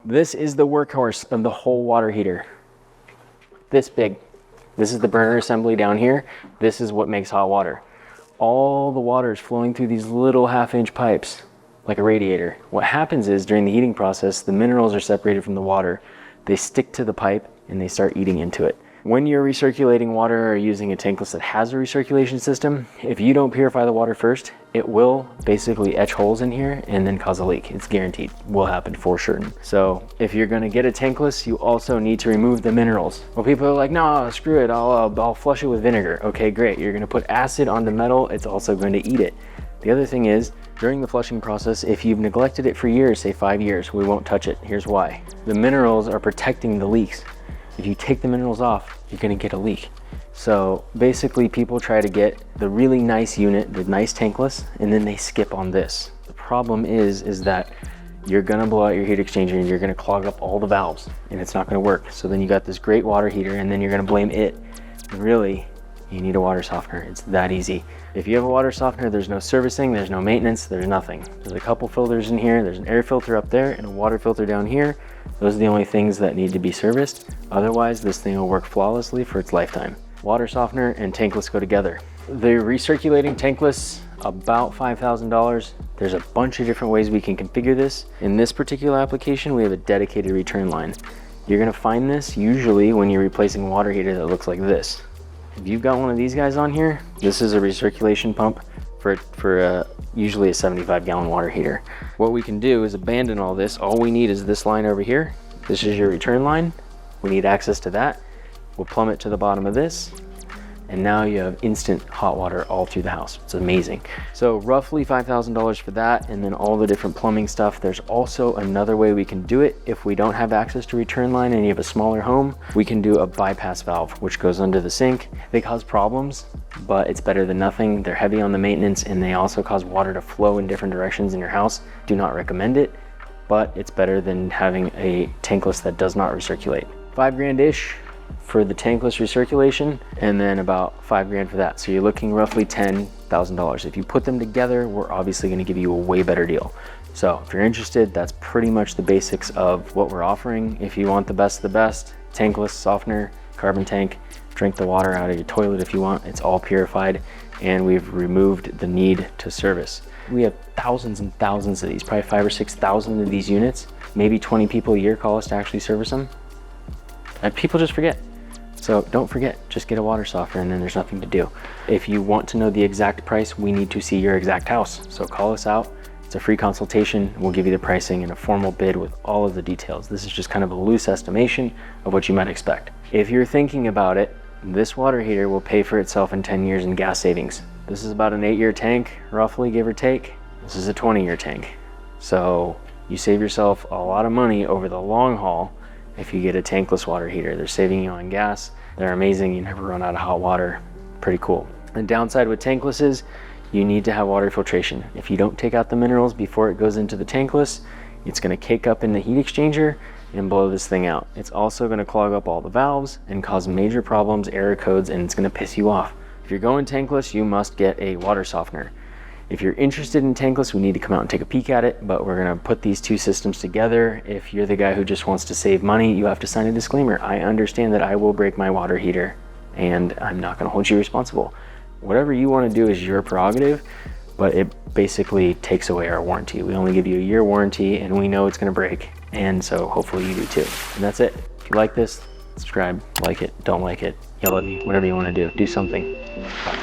This is the workhorse of the whole water heater. This big. This is the burner assembly down here. This is what makes hot water. All the water is flowing through these little 1/2-inch pipes, like a radiator. What happens is during the heating process, the minerals are separated from the water. They stick to the pipe and they start eating into it. When you're recirculating water or using a tankless that has a recirculation system, if you don't purify the water first, it will basically etch holes in here and then cause a leak. It's guaranteed, will happen for certain. So if you're gonna get a tankless, you also need to remove the minerals. Well, people are like, no, screw it, I'll flush it with vinegar. Okay, great, you're gonna put acid on the metal, it's also going to eat it. The other thing is, during the flushing process, if you've neglected it for years, say 5 years, we won't touch it. Here's why. The minerals are protecting the leaks. If you take the minerals off, you're gonna get a leak. So basically people try to get the really nice unit, the nice tankless, and then they skip on this. The problem is that you're gonna blow out your heat exchanger and you're gonna clog up all the valves and it's not gonna work. So then you got this great water heater and then you're gonna blame it. And really, you need a water softener. It's that easy. If you have a water softener, there's no servicing, there's no maintenance, there's nothing. There's a couple filters in here, there's an air filter up there and a water filter down here. Those are the only things that need to be serviced. Otherwise, this thing will work flawlessly for its lifetime. Water softener and tankless go together. The recirculating tankless, about $5,000. There's a bunch of different ways we can configure this. In this particular application, we have a dedicated return line. You're gonna find this usually when you're replacing a water heater that looks like this. If you've got one of these guys on here, this is a recirculation pump for usually a 75-gallon water heater. What we can do is abandon all this. All we need is this line over here. This is your return line. We need access to that. We'll plumb it to the bottom of this. And now you have instant hot water all through the house. It's amazing. So roughly $5,000 for that, and then all the different plumbing stuff. There's also another way we can do it. If we don't have access to return line and you have a smaller home, we can do a bypass valve, which goes under the sink. They cause problems, but it's better than nothing. They're heavy on the maintenance and they also cause water to flow in different directions in your house. Do not recommend it, but it's better than having a tankless that does not recirculate. $5 grand-ish for the tankless recirculation, and then about $5 grand for that. So you're looking roughly $10,000. If you put them together, we're obviously gonna give you a way better deal. So if you're interested, that's pretty much the basics of what we're offering. If you want the best of the best, tankless, softener, carbon tank, drink the water out of your toilet if you want. It's all purified, and we've removed the need to service. We have thousands and thousands of these, probably 5,000 or 6,000 of these units. Maybe 20 people a year call us to actually service them. And people just forget. So don't forget, just get a water softener and then there's nothing to do. If you want to know the exact price, we need to see your exact house. So call us out. It's a free consultation. We'll give you the pricing and a formal bid with all of the details. This is just kind of a loose estimation of what you might expect. If you're thinking about it, this water heater will pay for itself in 10 years in gas savings. This is about an 8-year tank, roughly, give or take. This is a 20-year tank. So you save yourself a lot of money over the long haul if you get a tankless water heater. They're saving you on gas. They're amazing. You never run out of hot water. Pretty cool. The downside with tankless is you need to have water filtration. If you don't take out the minerals before it goes into the tankless, it's going to cake up in the heat exchanger and blow this thing out. It's also going to clog up all the valves and cause major problems, error codes, and it's going to piss you off. If you're going tankless, you must get a water softener. If you're interested in tankless, we need to come out and take a peek at it, but we're gonna put these two systems together. If you're the guy who just wants to save money, you have to sign a disclaimer. I understand that I will break my water heater and I'm not gonna hold you responsible. Whatever you wanna do is your prerogative, but it basically takes away our warranty. We only give you a year warranty and we know it's gonna break. And so hopefully you do too. And that's it. If you like this, subscribe, like it, don't like it, yell at me, whatever you wanna do. Do something. Bye.